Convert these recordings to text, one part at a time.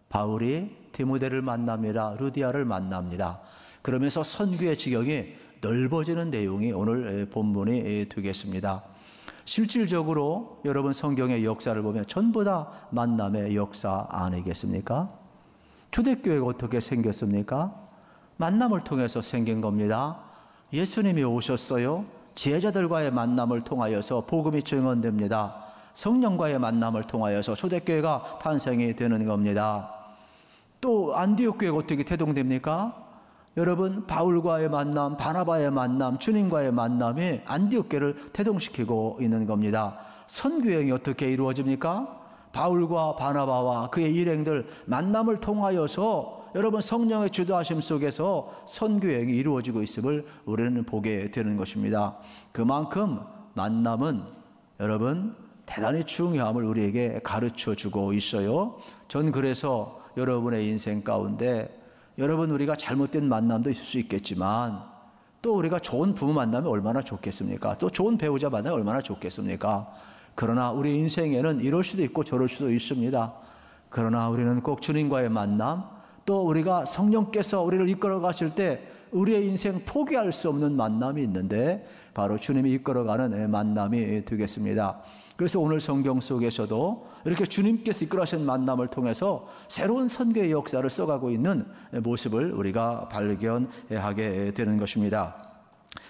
바울이 디모데를 만납니다. 루디아를 만납니다. 그러면서 선교의 지경이 넓어지는 내용이 오늘 본문이 되겠습니다. 실질적으로 여러분 성경의 역사를 보면 전부 다 만남의 역사 아니겠습니까? 초대교회가 어떻게 생겼습니까? 만남을 통해서 생긴 겁니다. 예수님이 오셨어요. 제자들과의 만남을 통하여서 복음이 증언됩니다. 성령과의 만남을 통하여서 초대교회가 탄생이 되는 겁니다. 또 안디옥 교회가 어떻게 태동됩니까? 여러분 바울과의 만남, 바나바의 만남, 주님과의 만남이 안디옥 교회를 태동시키고 있는 겁니다. 선교행이 어떻게 이루어집니까? 바울과 바나바와 그의 일행들 만남을 통하여서 여러분 성령의 주도하심 속에서 선교행이 이루어지고 있음을 우리는 보게 되는 것입니다. 그만큼 만남은 여러분 대단히 중요함을 우리에게 가르쳐주고 있어요. 전 그래서 여러분의 인생 가운데 여러분 우리가 잘못된 만남도 있을 수 있겠지만 또 우리가 좋은 부모 만나면 얼마나 좋겠습니까? 또 좋은 배우자 만나면 얼마나 좋겠습니까? 그러나 우리 인생에는 이럴 수도 있고 저럴 수도 있습니다. 그러나 우리는 꼭 주님과의 만남, 또 우리가 성령께서 우리를 이끌어 가실 때 우리의 인생 포기할 수 없는 만남이 있는데 바로 주님이 이끌어가는 만남이 되겠습니다. 그래서 오늘 성경 속에서도 이렇게 주님께서 이끌어가신 만남을 통해서 새로운 선교의 역사를 써가고 있는 모습을 우리가 발견하게 되는 것입니다.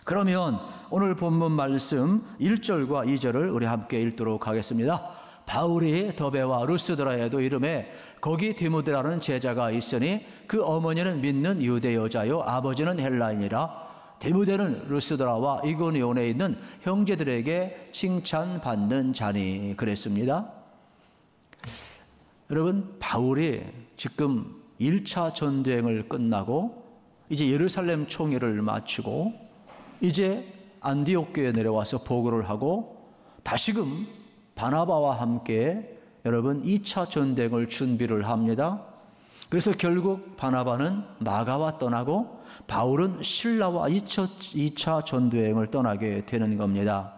그러면 오늘 본문 말씀 1절과 2절을 우리 함께 읽도록 하겠습니다. 바울이 더베와 루스드라에도 이름에 거기 디모데라는 제자가 있으니 그 어머니는 믿는 유대 여자요 아버지는 헬라인이라. 디모데는 루스드라와 이고니온에 있는 형제들에게 칭찬받는 자니 그랬습니다. 여러분 바울이 지금 1차 전쟁을 끝나고 이제 예루살렘 총회를 마치고 이제 안디옥 교회에 내려와서 보고를 하고 다시금 바나바와 함께 여러분 2차 전쟁을 준비를 합니다. 그래서 결국 바나바는 마가와 떠나고 바울은 신라와 2차 전도 여행을 떠나게 되는 겁니다.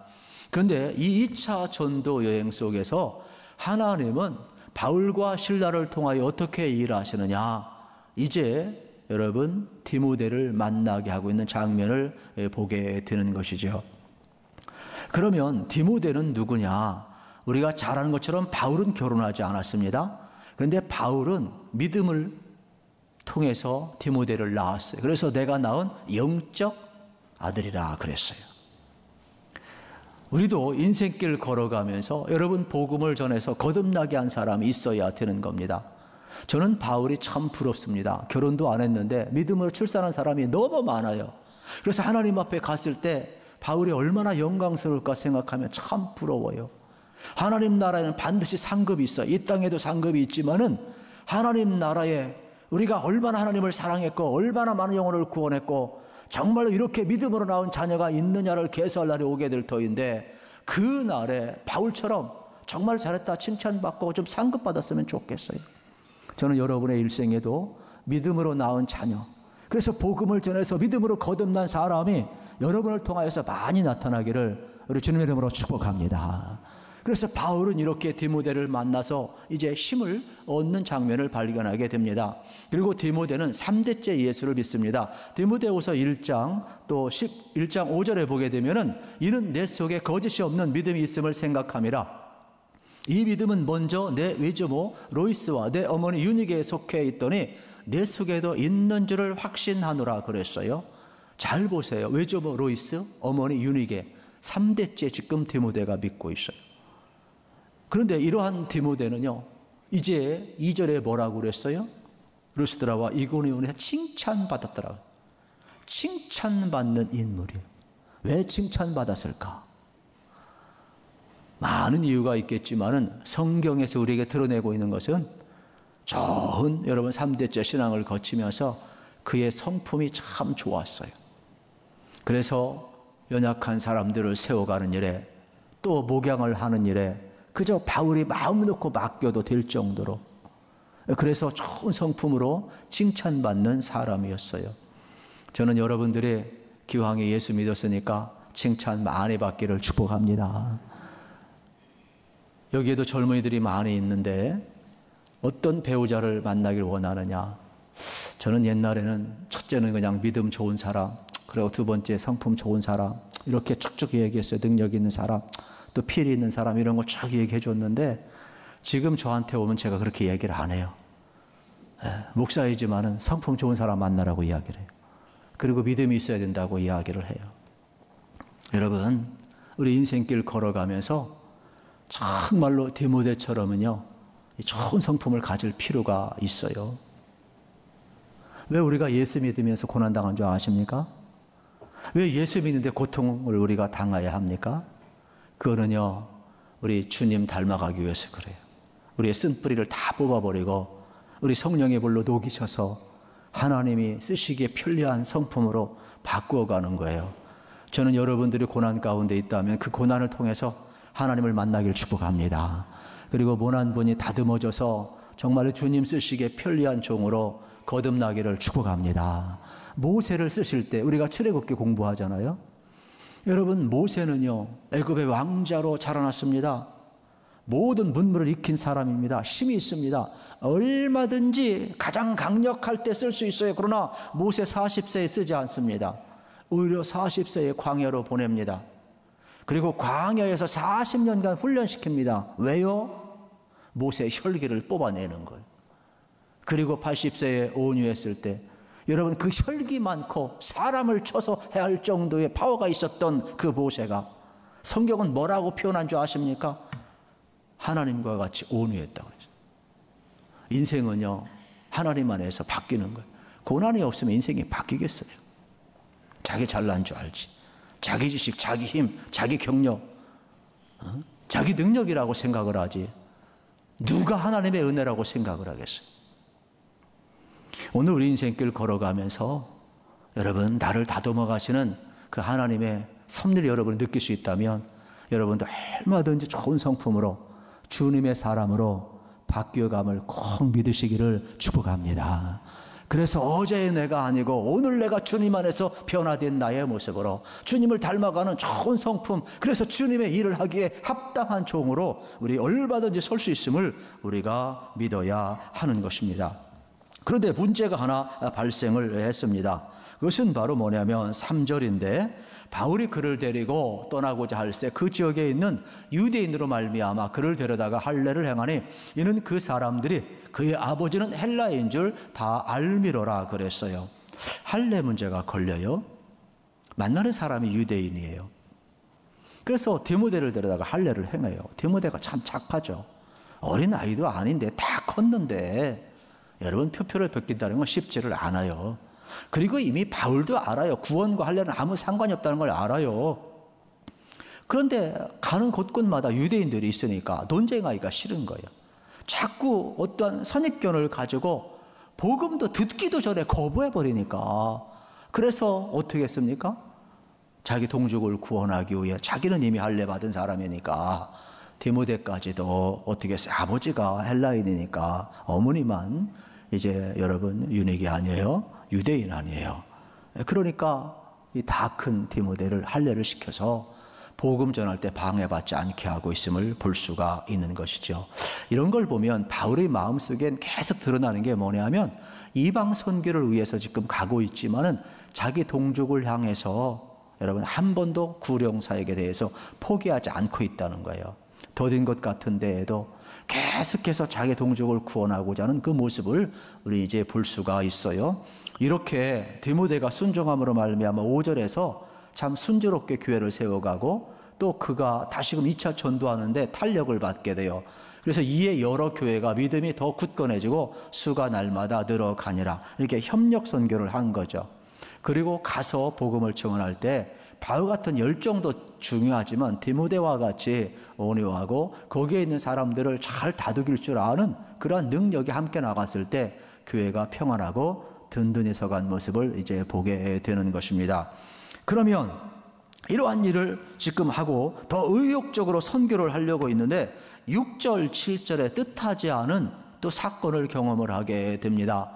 그런데 이 2차 전도 여행 속에서 하나님은 바울과 신라를 통하여 어떻게 일하시느냐, 이제 여러분 디모데를 만나게 하고 있는 장면을 보게 되는 것이죠. 그러면 디모데는 누구냐? 우리가 잘 아는 것처럼 바울은 결혼하지 않았습니다. 그런데 바울은 믿음을 통해서 디모데를 낳았어요. 그래서 내가 낳은 영적 아들이라 그랬어요. 우리도 인생길 걸어가면서 여러분 복음을 전해서 거듭나게 한 사람이 있어야 되는 겁니다. 저는 바울이 참 부럽습니다. 결혼도 안 했는데 믿음으로 출산한 사람이 너무 많아요. 그래서 하나님 앞에 갔을 때 바울이 얼마나 영광스러울까 생각하면 참 부러워요. 하나님 나라에는 반드시 상급이 있어요. 이 땅에도 상급이 있지만은 하나님 나라에 우리가 얼마나 하나님을 사랑했고 얼마나 많은 영혼을 구원했고 정말로 이렇게 믿음으로 나온 자녀가 있느냐를 계수할 날이 오게 될 터인데 그 날에 바울처럼 정말 잘했다 칭찬받고 좀 상급받았으면 좋겠어요. 저는 여러분의 일생에도 믿음으로 낳은 자녀, 그래서 복음을 전해서 믿음으로 거듭난 사람이 여러분을 통하여서 많이 나타나기를 우리 주님의 이름으로 축복합니다. 그래서 바울은 이렇게 디모데를 만나서 이제 힘을 얻는 장면을 발견하게 됩니다. 그리고 디모데는 3대째 예수를 믿습니다. 디모데후서 1장 또 11장 5절에 보게 되면은 이는 내 속에 거짓이 없는 믿음이 있음을 생각함이라. 이 믿음은 먼저 내 외조모 로이스와 내 어머니 유니게에 속해 있더니 내 속에도 있는 줄을 확신하노라 그랬어요. 잘 보세요. 외조모 로이스, 어머니 유니게 3대째 지금 디모데가 믿고 있어요. 그런데 이러한 디모데는요, 이제 2절에 뭐라고 그랬어요? 루스드라와 이고니온에 칭찬받았더라. 칭찬받는 인물이에요. 왜 칭찬받았을까? 많은 이유가 있겠지만은 성경에서 우리에게 드러내고 있는 것은 좋은 여러분 3대째 신앙을 거치면서 그의 성품이 참 좋았어요. 그래서 연약한 사람들을 세워가는 일에 또 목양을 하는 일에 그저 바울이 마음 놓고 맡겨도 될 정도로, 그래서 좋은 성품으로 칭찬받는 사람이었어요. 저는 여러분들이 기왕에 예수 믿었으니까 칭찬 많이 받기를 축복합니다. 여기에도 젊은이들이 많이 있는데 어떤 배우자를 만나길 원하느냐? 저는 옛날에는 첫째는 그냥 믿음 좋은 사람, 그리고 두 번째 성품 좋은 사람, 이렇게 쭉쭉 얘기했어요. 능력 있는 사람, 또 필이 있는 사람, 이런 거 쭉 얘기해 줬는데 지금 저한테 오면 제가 그렇게 얘기를 안 해요. 목사이지만은 성품 좋은 사람 만나라고 이야기를 해요. 그리고 믿음이 있어야 된다고 이야기를 해요. 여러분, 우리 인생길 걸어가면서 정말로 디모데처럼은요, 좋은 성품을 가질 필요가 있어요. 왜 우리가 예수 믿으면서 고난당한 줄 아십니까? 왜 예수 믿는데 고통을 우리가 당해야 합니까? 그거는요, 우리 주님 닮아가기 위해서 그래요. 우리의 쓴뿌리를 다 뽑아버리고 우리 성령의 불로 녹이셔서 하나님이 쓰시기에 편리한 성품으로 바꾸어가는 거예요. 저는 여러분들이 고난 가운데 있다면 그 고난을 통해서 하나님을 만나기를 축복합니다. 그리고 모난 분이 다듬어져서 정말 주님 쓰시기에 편리한 종으로 거듭나기를 축복합니다. 모세를 쓰실 때 우리가 출애굽기 공부하잖아요. 여러분, 모세는요, 애굽의 왕자로 자라났습니다. 모든 문물을 익힌 사람입니다. 힘이 있습니다. 얼마든지 가장 강력할 때 쓸 수 있어요. 그러나 모세 40세에 쓰지 않습니다. 오히려 40세에 광야로 보냅니다. 그리고 광야에서 40년간 훈련시킵니다. 왜요? 모세의 혈기를 뽑아내는 거예요. 그리고 80세에 온유했을 때 여러분, 그 혈기 많고 사람을 쳐서 해야 할 정도의 파워가 있었던 그 모세가 성경은 뭐라고 표현한 줄 아십니까? 하나님과 같이 온유했다고 그랬어요. 인생은요, 하나님 안에서 바뀌는 거예요. 고난이 없으면 인생이 바뀌겠어요? 자기 잘난 줄 알지. 자기 지식, 자기 힘, 자기 경력, 자기 능력이라고 생각을 하지. 누가 하나님의 은혜라고 생각을 하겠어요? 오늘 우리 인생길 걸어가면서 여러분, 나를 다듬어 가시는 그 하나님의 섭리를 여러분이 느낄 수 있다면 여러분도 얼마든지 좋은 성품으로 주님의 사람으로 바뀌어감을 꼭 믿으시기를 축복합니다. 그래서 어제의 내가 아니고 오늘 내가 주님 안에서 변화된 나의 모습으로 주님을 닮아가는 좋은 성품, 그래서 주님의 일을 하기에 합당한 종으로 우리 얼마든지 설 수 있음을 우리가 믿어야 하는 것입니다. 그런데 문제가 하나 발생을 했습니다. 그것은 바로 뭐냐면 3절인데 바울이 그를 데리고 떠나고자 할새 그 지역에 있는 유대인으로 말미암아 그를 데려다가 할례를 행하니 이는 그 사람들이 그의 아버지는 헬라인 줄 다 알미로라 그랬어요. 할례 문제가 걸려요. 만나는 사람이 유대인이에요. 그래서 디모데를 데려다가 할례를 행해요. 디모데가 참 착하죠. 어린 아이도 아닌데 다 컸는데 여러분, 표표를 벗긴다는 건 쉽지를 않아요. 그리고 이미 바울도 알아요. 구원과 할례는 아무 상관이 없다는 걸 알아요. 그런데 가는 곳곳마다 유대인들이 있으니까 논쟁하기가 싫은 거예요. 자꾸 어떤 선입견을 가지고 복음도 듣기도 전에 거부해버리니까. 그래서 어떻게 했습니까? 자기 동족을 구원하기 위해, 자기는 이미 할례 받은 사람이니까 디모데까지도 어떻게 했어요? 아버지가 헬라인이니까 어머니만 이제 여러분 유닉이 아니에요. 유대인 아니에요. 그러니까 이 다 큰 디모데를 할례를 시켜서 복음 전할 때 방해받지 않게 하고 있음을 볼 수가 있는 것이죠. 이런 걸 보면 바울의 마음속엔 계속 드러나는 게 뭐냐면 이방 선교를 위해서 지금 가고 있지만은 자기 동족을 향해서 여러분 한 번도 구령사역에 대해서 포기하지 않고 있다는 거예요. 더딘 것 같은 데에도 계속해서 자기 동족을 구원하고자 하는 그 모습을 우리 이제 볼 수가 있어요. 이렇게 디모데가 순종함으로 말미암아 5절에서 참 순조롭게 교회를 세워가고 또 그가 다시금 2차 전도하는데 탄력을 받게 돼요. 그래서 이에 여러 교회가 믿음이 더 굳건해지고 수가 날마다 늘어가니라. 이렇게 협력 선교를 한 거죠. 그리고 가서 복음을 증언할 때 바울 같은 열정도 중요하지만 디모데와 같이 온유하고 거기에 있는 사람들을 잘 다독일 줄 아는 그러한 능력이 함께 나갔을 때 교회가 평안하고 든든히 서간 모습을 이제 보게 되는 것입니다. 그러면 이러한 일을 지금 하고 더 의욕적으로 선교를 하려고 있는데 6절, 7절에 뜻하지 않은 또 사건을 경험을 하게 됩니다.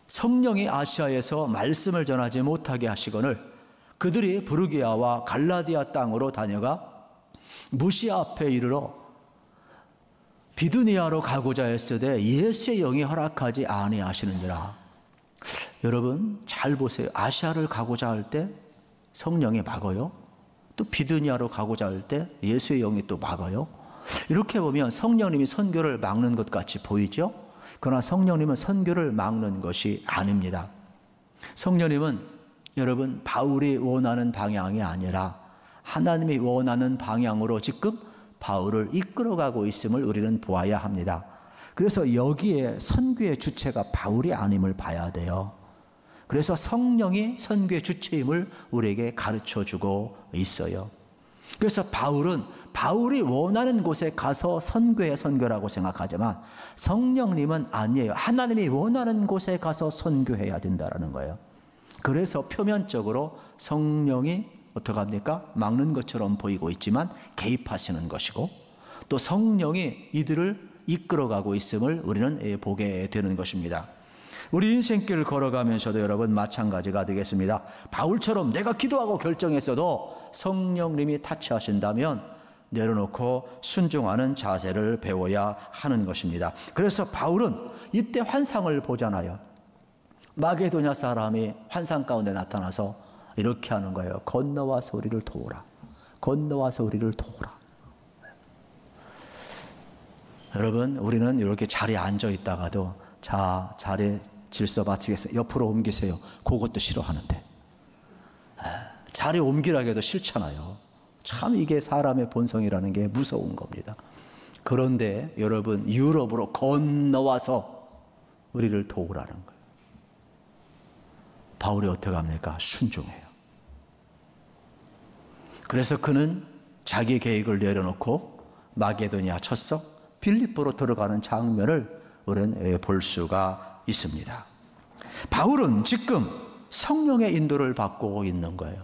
성령이 아시아에서 말씀을 전하지 못하게 하시거늘 그들이 부르기아와 갈라디아 땅으로 다녀가 무시아 앞에 이르러 비두니아로 가고자 했으되 예수의 영이 허락하지 아니하시느니라. 여러분 잘 보세요. 아시아를 가고자 할 때 성령이 막아요. 또 비두니아로 가고자 할 때 예수의 영이 또 막아요. 이렇게 보면 성령님이 선교를 막는 것 같이 보이죠? 그러나 성령님은 선교를 막는 것이 아닙니다. 성령님은 여러분 바울이 원하는 방향이 아니라 하나님이 원하는 방향으로 지금 바울을 이끌어가고 있음을 우리는 보아야 합니다. 그래서 여기에 선교의 주체가 바울이 아님을 봐야 돼요. 그래서 성령이 선교의 주체임을 우리에게 가르쳐주고 있어요. 그래서 바울은 바울이 원하는 곳에 가서 선교의 선교라고 생각하지만 성령님은 아니에요. 하나님이 원하는 곳에 가서 선교해야 된다는 거예요. 그래서 표면적으로 성령이 어떻게 합니까? 막는 것처럼 보이고 있지만 개입하시는 것이고 또 성령이 이들을 이끌어가고 있음을 우리는 보게 되는 것입니다. 우리 인생길을 걸어가면서도 여러분 마찬가지가 되겠습니다. 바울처럼 내가 기도하고 결정했어도 성령님이 타치하신다면 내려놓고 순종하는 자세를 배워야 하는 것입니다. 그래서 바울은 이때 환상을 보잖아요. 마게도냐 사람이 환상 가운데 나타나서 이렇게 하는 거예요. 건너와서 우리를 도우라. 건너와서 우리를 도우라. 여러분 우리는 이렇게 자리에 앉아 있다가도 자 자리에 질서 마치겠어요. 옆으로 옮기세요. 그것도 싫어하는데 자리 옮기라고 해도 싫잖아요. 참 이게 사람의 본성이라는 게 무서운 겁니다. 그런데 여러분 유럽으로 건너와서 우리를 도우라는 거예요. 바울이 어떻게 합니까? 순종해요. 그래서 그는 자기 계획을 내려놓고 마게도니아 첫석 빌립보로 들어가는 장면을 우리는 볼 수가 있습니다. 바울은 지금 성령의 인도를 받고 있는 거예요.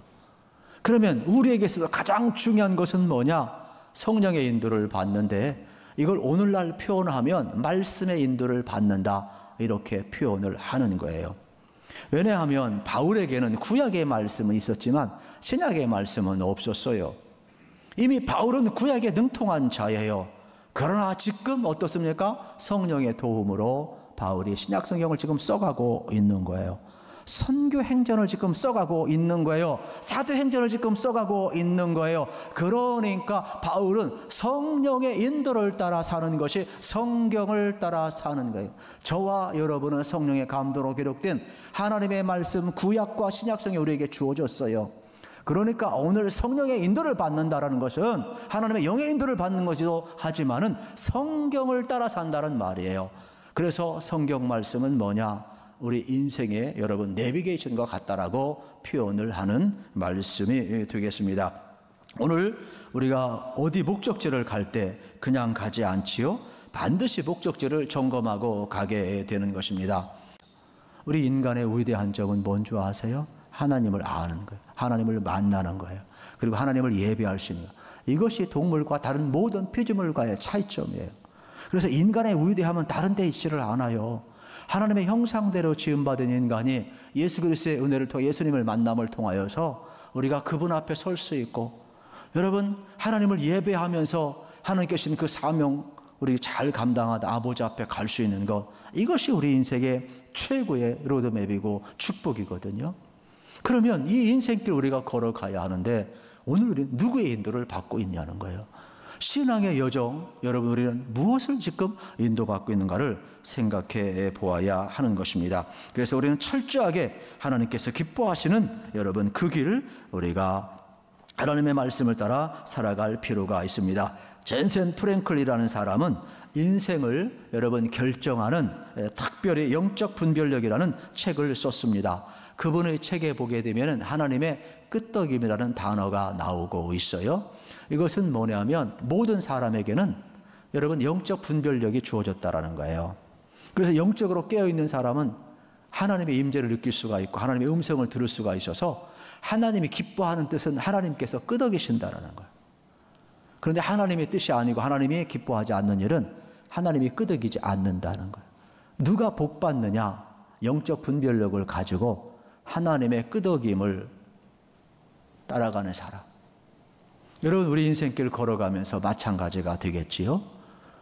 그러면 우리에게서도 가장 중요한 것은 뭐냐? 성령의 인도를 받는데 이걸 오늘날 표현하면 말씀의 인도를 받는다 이렇게 표현을 하는 거예요. 왜냐하면 바울에게는 구약의 말씀은 있었지만 신약의 말씀은 없었어요. 이미 바울은 구약에 능통한 자예요. 그러나 지금 어떻습니까? 성령의 도움으로 바울이 신약 성경을 지금 써가고 있는 거예요. 선교 행전을 지금 써가고 있는 거예요. 사도 행전을 지금 써가고 있는 거예요. 그러니까 바울은 성령의 인도를 따라 사는 것이 성경을 따라 사는 거예요. 저와 여러분은 성령의 감동으로 기록된 하나님의 말씀 구약과 신약성이 우리에게 주어졌어요. 그러니까 오늘 성령의 인도를 받는다라는 것은 하나님의 영의 인도를 받는 것이기도 하지만은 성경을 따라 산다는 말이에요. 그래서 성경 말씀은 뭐냐? 우리 인생의 여러분 내비게이션과 같다라고 표현을 하는 말씀이 되겠습니다. 오늘 우리가 어디 목적지를 갈 때 그냥 가지 않지요. 반드시 목적지를 점검하고 가게 되는 것입니다. 우리 인간의 위대한 점은 뭔 줄 아세요? 하나님을 아는 거예요. 하나님을 만나는 거예요. 그리고 하나님을 예배할 수 있는 거예요. 이것이 동물과 다른 모든 피조물과의 차이점이에요. 그래서 인간의 위대함은 다른 데 있지를 않아요. 하나님의 형상대로 지음받은 인간이 예수 그리스도의 은혜를 통해 예수님을 만남을 통하여서 우리가 그분 앞에 설 수 있고 여러분 하나님을 예배하면서 하나님께 주신 그 사명 우리 잘 감당하다 아버지 앞에 갈 수 있는 것 이것이 우리 인생의 최고의 로드맵이고 축복이거든요. 그러면 이 인생길 우리가 걸어가야 하는데 오늘 우리는 누구의 인도를 받고 있냐는 거예요. 신앙의 여정, 여러분 우리는 무엇을 지금 인도받고 있는가를 생각해 보아야 하는 것입니다. 그래서 우리는 철저하게 하나님께서 기뻐하시는 여러분 그 길을 우리가 하나님의 말씀을 따라 살아갈 필요가 있습니다. 젠센 프랭클이라는 사람은 인생을 여러분 결정하는 특별히 영적 분별력이라는 책을 썼습니다. 그분의 책에 보게 되면 하나님의 끄떡임이라는 단어가 나오고 있어요. 이것은 뭐냐면 모든 사람에게는 여러분 영적 분별력이 주어졌다라는 거예요. 그래서 영적으로 깨어있는 사람은 하나님의 임재를 느낄 수가 있고 하나님의 음성을 들을 수가 있어서 하나님이 기뻐하는 뜻은 하나님께서 끄덕이신다라는 거예요. 그런데 하나님의 뜻이 아니고 하나님이 기뻐하지 않는 일은 하나님이 끄덕이지 않는다는 거예요. 누가 복 받느냐? 영적 분별력을 가지고 하나님의 끄덕임을 따라가는 사람. 여러분 우리 인생길 걸어가면서 마찬가지가 되겠지요.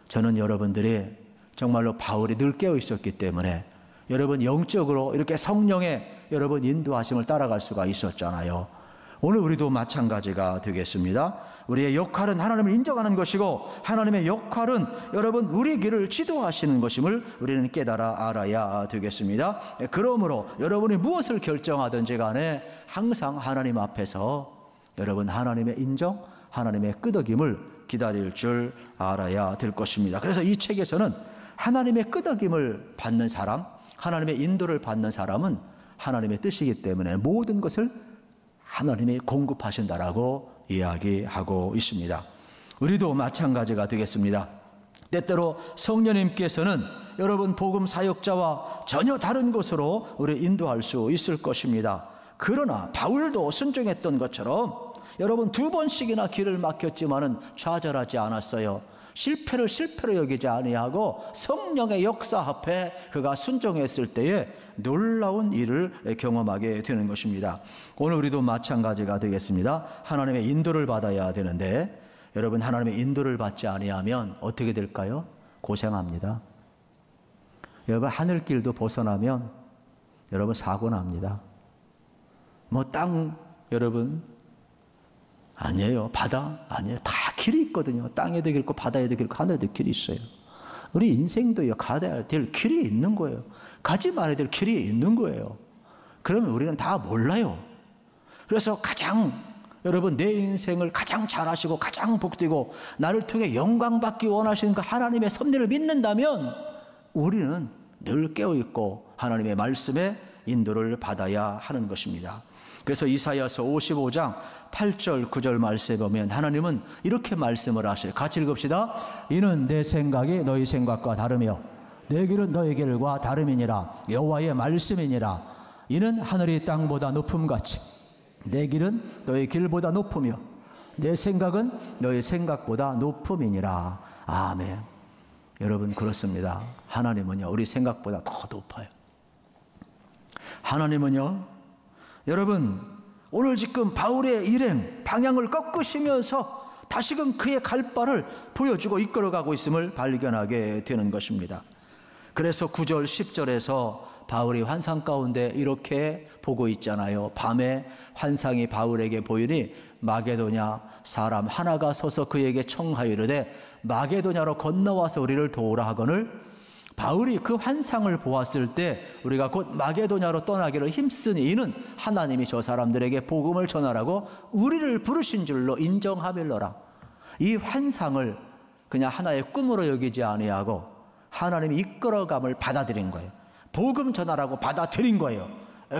저는 여러분들이 정말로 바울이 늘 깨어 있었기 때문에 여러분 영적으로 이렇게 성령의 여러분 인도하심을 따라갈 수가 있었잖아요. 오늘 우리도 마찬가지가 되겠습니다. 우리의 역할은 하나님을 인정하는 것이고 하나님의 역할은 여러분 우리 길을 지도하시는 것임을 우리는 깨달아 알아야 되겠습니다. 그러므로 여러분이 무엇을 결정하든지 간에 항상 하나님 앞에서 여러분 하나님의 인정, 하나님의 끄덕임을 기다릴 줄 알아야 될 것입니다. 그래서 이 책에서는 하나님의 끄덕임을 받는 사람, 하나님의 인도를 받는 사람은 하나님의 뜻이기 때문에 모든 것을 하나님이 공급하신다라고 이야기하고 있습니다. 우리도 마찬가지가 되겠습니다. 때때로 성령님께서는 여러분 복음 사역자와 전혀 다른 곳으로 우리 인도할 수 있을 것입니다. 그러나 바울도 순종했던 것처럼 여러분 2번씩이나 길을 막혔지만은 좌절하지 않았어요. 실패를 실패로 여기지 아니하고 성령의 역사 앞에 그가 순종했을 때에 놀라운 일을 경험하게 되는 것입니다. 오늘 우리도 마찬가지가 되겠습니다. 하나님의 인도를 받아야 되는데 여러분 하나님의 인도를 받지 아니하면 어떻게 될까요? 고생합니다. 여러분 하늘길도 벗어나면 여러분 사고 납니다. 뭐 땅 여러분 아니에요. 바다 아니에요. 다 길이 있거든요. 땅에도 길 있고 바다에도 길 있고 하늘에도 길이 있어요. 우리 인생도요. 가야 될 길이 있는 거예요. 가지 말아야 될 길이 있는 거예요. 그러면 우리는 다 몰라요. 그래서 가장 여러분 내 인생을 가장 잘하시고 가장 복되고 나를 통해 영광받기 원하시는 그 하나님의 섭리를 믿는다면 우리는 늘 깨어있고 하나님의 말씀에 인도를 받아야 하는 것입니다. 그래서 이사야서 55장 8절 9절 말씀에 보면 하나님은 이렇게 말씀을 하셔요. 같이 읽읍시다. 이는 내 생각이 너희 생각과 다르며 내 길은 너희 길과 다름이니라. 여호와의 말씀이니라. 이는 하늘이 땅보다 높음같이 내 길은 너희 길보다 높으며 내 생각은 너희 생각보다 높음이니라. 아멘. 여러분 그렇습니다. 하나님은요 우리 생각보다 더 높아요. 하나님은요 여러분 오늘 지금 바울의 일행 방향을 꺾으시면서 다시금 그의 갈 바를 보여주고 이끌어가고 있음을 발견하게 되는 것입니다. 그래서 9절 10절에서 바울이 환상 가운데 이렇게 보고 있잖아요. 밤에 환상이 바울에게 보이니 마게도냐 사람 하나가 서서 그에게 청하이르되 마게도냐로 건너와서 우리를 도우라 하거늘 바울이 그 환상을 보았을 때 우리가 곧 마게도냐로 떠나기를 힘쓰니 이는 하나님이 저 사람들에게 복음을 전하라고 우리를 부르신 줄로 인정하밀러라. 이 환상을 그냥 하나의 꿈으로 여기지 아니하고 하나님이 이끌어감을 받아들인 거예요. 복음 전하라고 받아들인 거예요.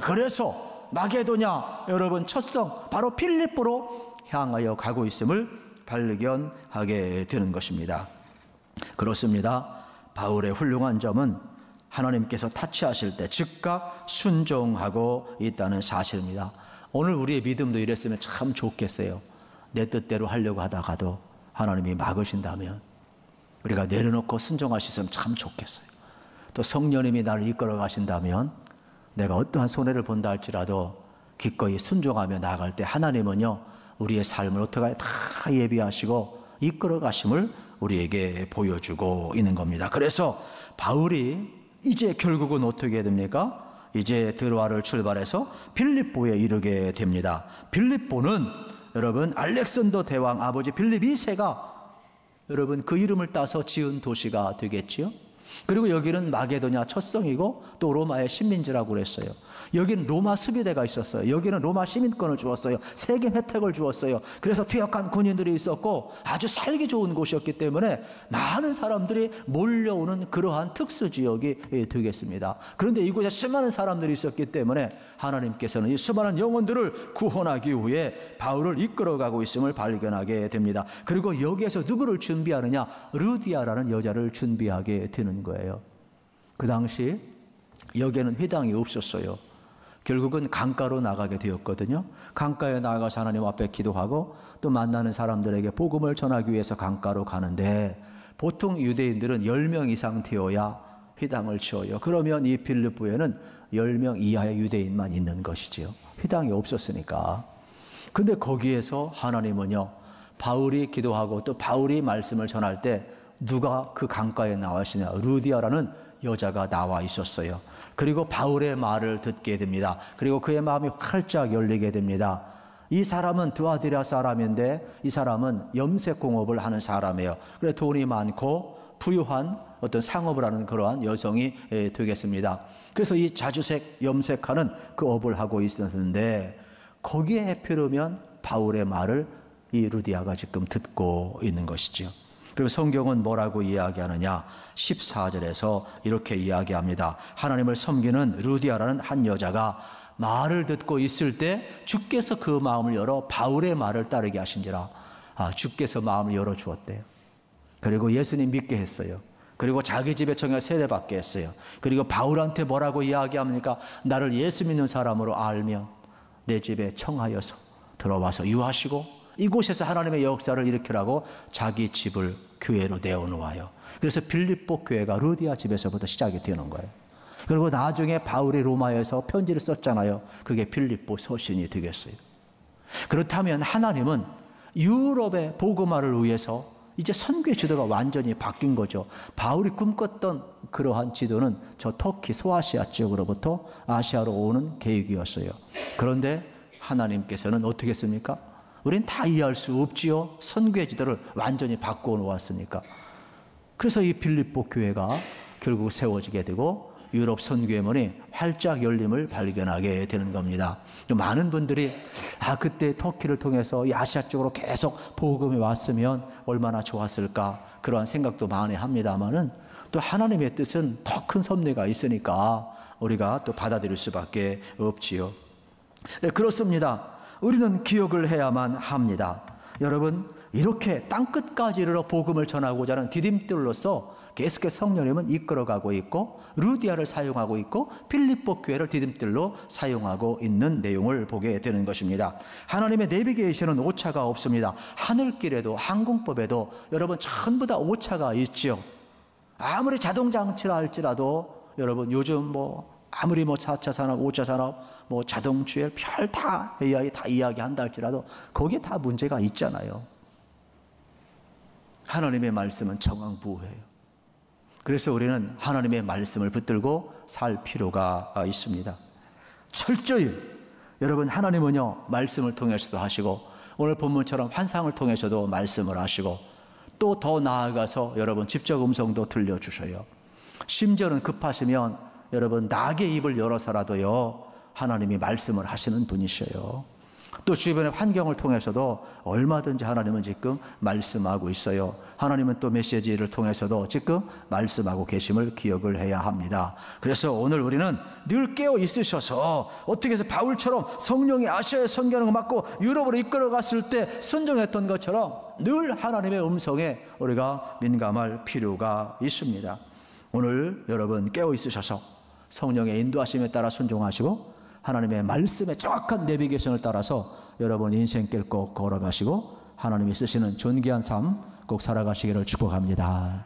그래서 마게도냐 여러분 첫성 바로 필리포로 향하여 가고 있음을 발견하게 되는 것입니다. 그렇습니다. 바울의 훌륭한 점은 하나님께서 타치하실 때 즉각 순종하고 있다는 사실입니다. 오늘 우리의 믿음도 이랬으면 참 좋겠어요. 내 뜻대로 하려고 하다가도 하나님이 막으신다면 우리가 내려놓고 순종하시면 참 좋겠어요. 또 성령님이 나를 이끌어 가신다면 내가 어떠한 손해를 본다 할지라도 기꺼이 순종하며 나아갈 때 하나님은요 우리의 삶을 어떻게 다 예비하시고 이끌어 가심을 우리에게 보여주고 있는 겁니다. 그래서 바울이 이제 결국은 어떻게 됩니까? 이제 드로아를 출발해서 빌립보에 이르게 됩니다. 빌립보는 여러분 알렉산더 대왕 아버지 빌립 2세가 여러분 그 이름을 따서 지은 도시가 되겠지요. 그리고 여기는 마게도냐 첫성이고 또 로마의 식민지라고 그랬어요. 여기는 로마 수비대가 있었어요. 여기는 로마 시민권을 주었어요. 세금 혜택을 주었어요. 그래서 퇴역한 군인들이 있었고 아주 살기 좋은 곳이었기 때문에 많은 사람들이 몰려오는 그러한 특수지역이 되겠습니다. 그런데 이곳에 수많은 사람들이 있었기 때문에 하나님께서는 이 수많은 영혼들을 구원하기 위해 바울을 이끌어가고 있음을 발견하게 됩니다. 그리고 여기에서 누구를 준비하느냐? 루디아라는 여자를 준비하게 되는 거예요. 그 당시 여기에는 회당이 없었어요. 결국은 강가로 나가게 되었거든요. 강가에 나가서 하나님 앞에 기도하고 또 만나는 사람들에게 복음을 전하기 위해서 강가로 가는데 보통 유대인들은 10명 이상 되어야 회당을 지어요. 그러면 이 빌립보에는 10명 이하의 유대인만 있는 것이지요. 회당이 없었으니까. 근데 거기에서 하나님은요 바울이 기도하고 또 바울이 말씀을 전할 때 누가 그 강가에 나와 있으냐? 루디아라는 여자가 나와 있었어요. 그리고 바울의 말을 듣게 됩니다. 그리고 그의 마음이 활짝 열리게 됩니다. 이 사람은 두아디라 사람인데 이 사람은 염색 공업을 하는 사람이에요. 그래 돈이 많고 부유한 어떤 상업을 하는 그러한 여성이 되겠습니다. 그래서 이 자주색 염색하는 그 업을 하고 있었는데 거기에 해피르면 바울의 말을 이 루디아가 지금 듣고 있는 것이죠. 그리고 성경은 뭐라고 이야기하느냐? 14절에서 이렇게 이야기합니다. 하나님을 섬기는 루디아라는 한 여자가 말을 듣고 있을 때 주께서 그 마음을 열어 바울의 말을 따르게 하신지라. 주께서 마음을 열어주었대요. 그리고 예수님 믿게 했어요. 그리고 자기 집에 청해 세례받게 했어요. 그리고 바울한테 뭐라고 이야기합니까? 나를 예수 믿는 사람으로 알면 내 집에 청하여서 들어와서 유하시고 이곳에서 하나님의 역사를 일으키라고 자기 집을 교회로 내어놓아요. 그래서 빌립보 교회가 루디아 집에서부터 시작이 되는 거예요. 그리고 나중에 바울이 로마에서 편지를 썼잖아요. 그게 빌립보 서신이 되겠어요. 그렇다면 하나님은 유럽의 복음화를 위해서 이제 선교의 지도가 완전히 바뀐 거죠. 바울이 꿈꿨던 그러한 지도는 저 터키 소아시아 지역으로부터 아시아로 오는 계획이었어요. 그런데 하나님께서는 어떻게 했습니까? 우린 다 이해할 수 없지요. 선교의 지도를 완전히 바꾸어 놓았으니까. 그래서 이 빌립보 교회가 결국 세워지게 되고 유럽 선교의 문이 활짝 열림을 발견하게 되는 겁니다. 많은 분들이 그때 터키를 통해서 이 아시아 쪽으로 계속 복음이 왔으면 얼마나 좋았을까 그러한 생각도 많이 합니다만은 또 하나님의 뜻은 더 큰 섭리가 있으니까 우리가 또 받아들일 수밖에 없지요. 네, 그렇습니다. 우리는 기억을 해야만 합니다. 여러분, 이렇게 땅끝까지 이르러 복음을 전하고자 하는 디딤돌로서 계속해서 성령님은 이끌어가고 있고 루디아를 사용하고 있고 빌립보 교회를 디딤돌로 사용하고 있는 내용을 보게 되는 것입니다. 하나님의 내비게이션은 오차가 없습니다. 하늘길에도 항공법에도 여러분 전부 다 오차가 있지요. 아무리 자동장치라 할지라도 여러분 요즘 아무리 4차 산업, 5차 산업, 자동주행 별 다 AI 다 이야기한다 할지라도 거기에 다 문제가 있잖아요. 하나님의 말씀은 정황부호예요. 그래서 우리는 하나님의 말씀을 붙들고 살 필요가 있습니다. 철저히 여러분 하나님은요 말씀을 통해서도 하시고 오늘 본문처럼 환상을 통해서도 말씀을 하시고 또 더 나아가서 여러분 직접 음성도 들려주셔요. 심지어는 급하시면 여러분 낙의 입을 열어서라도요 하나님이 말씀을 하시는 분이셔요. 또 주변의 환경을 통해서도 얼마든지 하나님은 지금 말씀하고 있어요. 하나님은 또 메시지를 통해서도 지금 말씀하고 계심을 기억을 해야 합니다. 그래서 오늘 우리는 늘 깨어 있으셔서 어떻게 해서 바울처럼 성령이 아시아에 선교하는 거 맞고 유럽으로 이끌어갔을 때 순종했던 것처럼 늘 하나님의 음성에 우리가 민감할 필요가 있습니다. 오늘 여러분 깨어 있으셔서 성령의 인도하심에 따라 순종하시고 하나님의 말씀의 정확한 내비게이션을 따라서 여러분 인생길 꼭 걸어가시고 하나님이 쓰시는 존귀한 삶 꼭 살아가시기를 축복합니다.